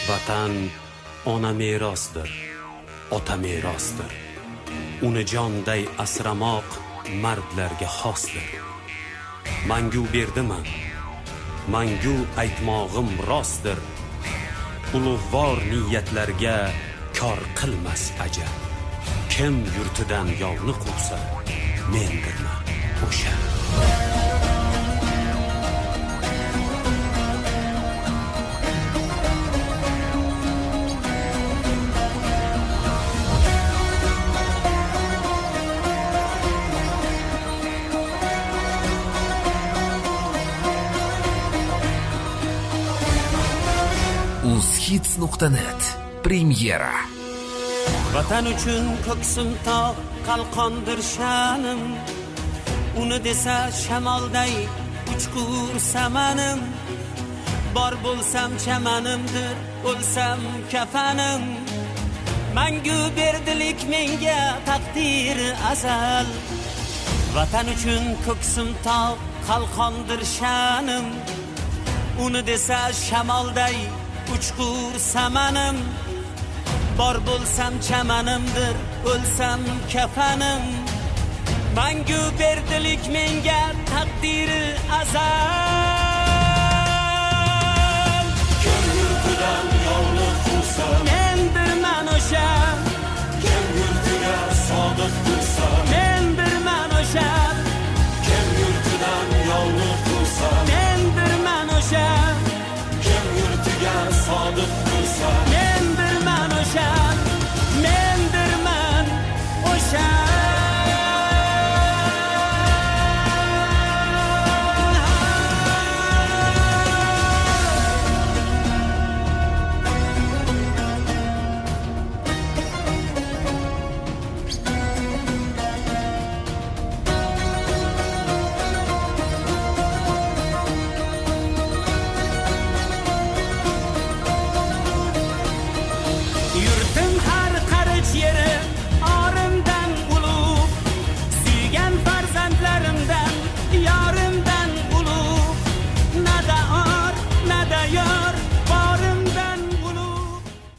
Vatan ona merosdir, ota merosdir. Uni jonday asramoq mardlarga xosdir. Mangu berdiman, mangu aytmog'im rostdir. Ulug'vor niyatlarga kor qilmas ajal. Kim yurtidan yovni quvsa, mendirman o'sha. uzhits.net premyera. Vatan uchun ko'ksim tog' qalqondir sha'nim. Uni desa shamolday uchqur samanim. Bor bo'lsam chamanimdir, o'lsam kafanim. Mangu berdilik menga taqdir azal. Vatan uchun ko'ksim tog' qalqondir sha'nim. Uni desa shamolday uchqur samanim. Bor bo'lsam chamanimdir, o'lsam kafanim. Mangu berdilik menga taqdiri azal. Kim yurtidan yovni quvsa, mendirman o'sha. kim yurtiga sodiq tursa, Mendirman o'sha. kim yurtidan yovni quvsa, Mendirman o'sha. kim yurtiga sodiq tursa,